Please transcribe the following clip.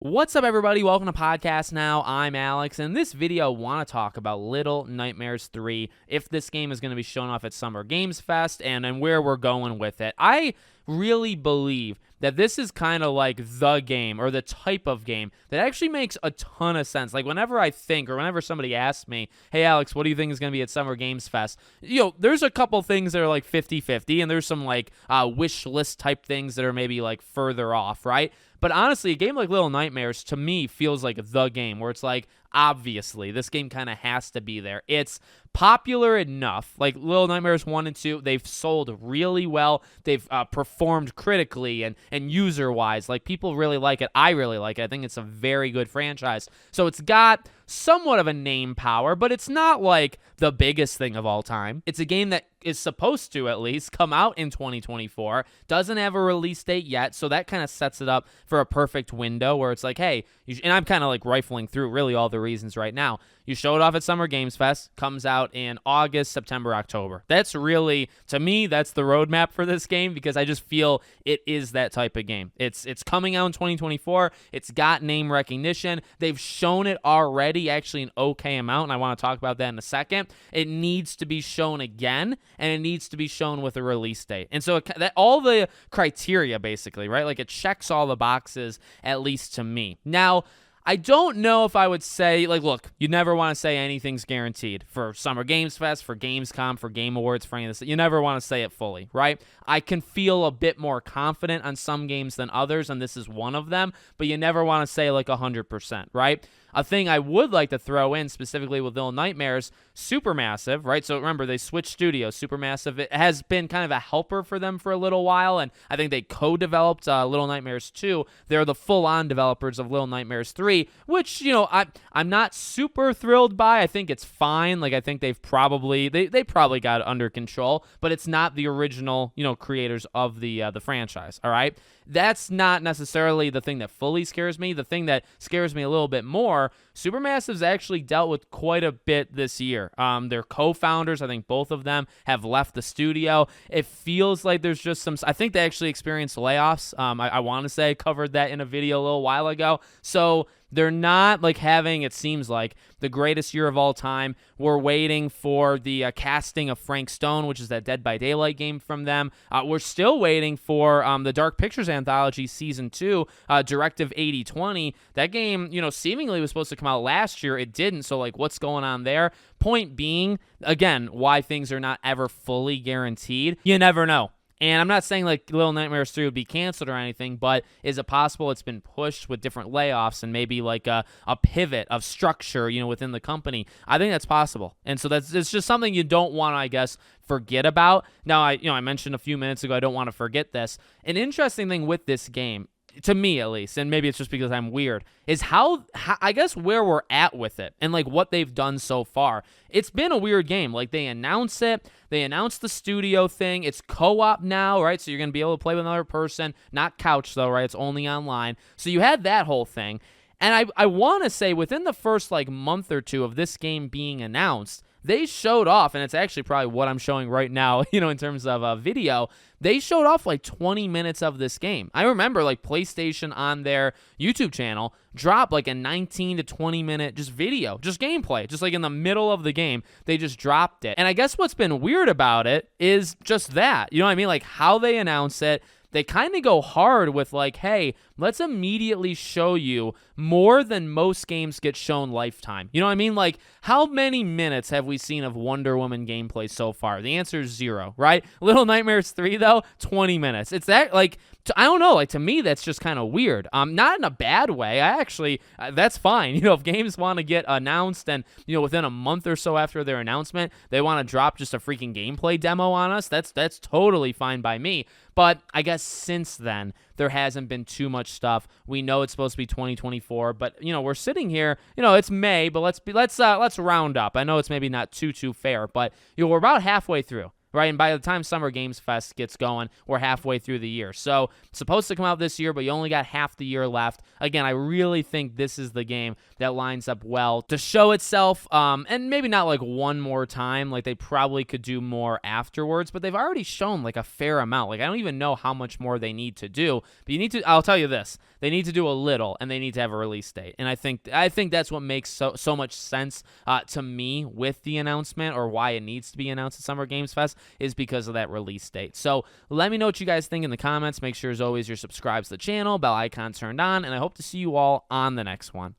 What's up, everybody? Welcome to Podcast Now. I'm Alex, and in this video, I want to talk about Little Nightmares 3, if this game is going to be shown off at Summer Games Fest, and where we're going with it. I really believe that this is kind of like the game, or the type of game, that actually makes a ton of sense. Like, whenever I think, or whenever somebody asks me, hey, Alex, what do you think is going to be at Summer Games Fest? There's a couple things that are like 50-50, and there's some like wish list type things that are maybe like further off, right? But honestly, a game like Little Nightmares, to me, feels like the game, where it's like, obviously, this game kind of has to be there. It's popular enough. Like Little Nightmares 1 and 2, they've sold really well. They've performed critically and user-wise. Like, people really like it. I really like it. I think it's a very good franchise. So it's got somewhat of a name power, but it's not like the biggest thing of all time. It's a game that is supposed to, at least, come out in 2024. Doesn't have a release date yet, so that kind of sets it up for a perfect window where it's like, hey, and I'm kind of like rifling through really all the reasons right now. You show it off at Summer Games Fest, comes out in August, September, October. That's really, to me, that's the roadmap for this game, because I just feel it is that type of game. It's coming out in 2024. It's got name recognition. They've shown it already, actually an okay amount, and I want to talk about that in a second. It needs to be shown again, and it needs to be shown with a release date. And so that all the criteria, basically, right? Like, it checks all the boxes, at least to me. Now, I don't know if I would say, like, look, you never want to say anything's guaranteed for Summer Games Fest, for Gamescom, for Game Awards, for any of this. You never want to say it fully, right? I can feel a bit more confident on some games than others, and this is one of them, but you never want to say like 100%, right? A thing I would like to throw in specifically with Little Nightmares, Supermassive, right? So remember, they switched studios. Supermassive, it has been kind of a helper for them for a little while, and I think they co-developed Little Nightmares 2. They're the full-on developers of Little Nightmares 3, which, I'm not super thrilled by. I think it's fine. Like, I think they've probably, they probably got it under control, but it's not the original, creators of the franchise, all right? That's not necessarily the thing that fully scares me. The thing that scares me a little bit more, Supermassive's actually dealt with quite a bit this year. Their co-founders, I think both of them, have left the studio. It feels like there's just some, I think they actually experienced layoffs. I want to say I covered that in a video a little while ago. So they're not like having, it seems like, the greatest year of all time. We're waiting for the casting of Frank Stone, which is that Dead by Daylight game from them. We're still waiting for the Dark Pictures Anthology Season 2, Directive 8020. That game, seemingly was supposed to come out last year. It didn't, so like, what's going on there? Point being, again, why things are not ever fully guaranteed. You never know. And I'm not saying like Little Nightmares 3 would be canceled or anything, but is it possible it's been pushed with different layoffs and maybe like a pivot of structure, within the company? I think that's possible. And so it's just something you don't want to, I guess, forget about. Now, I mentioned a few minutes ago, I don't want to forget this. An interesting thing with this game, to me at least, and maybe it's just because I'm weird, is how I guess where we're at with it and like what they've done so far. It's been a weird game. Like, they announce it, they announced the studio thing. It's co-op now, right? So you're going to be able to play with another person, not couch though, right? It's only online. So you had that whole thing. And I want to say within the first like month or two of this game being announced, they showed off, and it's actually probably what I'm showing right now, in terms of a video. They showed off like 20 minutes of this game. I remember like PlayStation on their YouTube channel dropped like a 19 to 20 minute just video, just gameplay, just like in the middle of the game. They just dropped it. And I guess what's been weird about it is just that, you know what I mean? Like, how they announce it. They kind of go hard with like, hey, let's immediately show you more than most games get shown lifetime. You know what I mean? Like, how many minutes have we seen of Wonder Woman gameplay so far? The answer is 0, right? Little Nightmares 3, though, 20 minutes. It's that, like, I don't know. Like, to me, that's just kind of weird. Not in a bad way. I actually, that's fine. If games want to get announced and, within a month or so after their announcement, they want to drop just a freaking gameplay demo on us, that's totally fine by me. But I guess since then, there hasn't been too much stuff. We know it's supposed to be 2024, but we're sitting here. It's May, but let's round up. I know it's maybe not too fair, but we're about halfway through. right? And by the time Summer Games Fest gets going, we're halfway through the year. So it's supposed to come out this year, but you only got half the year left. Again, I really think this is the game that lines up well to show itself, and maybe not like one more time. Like they probably could do more afterwards, but they've already shown like a fair amount. Like I don't even know how much more they need to do, but I'll tell you this, they need to do a little, and they need to have a release date. And I think that's what makes so much sense to me with the announcement, or why it needs to be announced at Summer Games Fest, is because of that release date. So let me know what you guys think in the comments. Make sure, as always, you're subscribed to the channel, bell icon turned on, and I hope to see you all on the next one.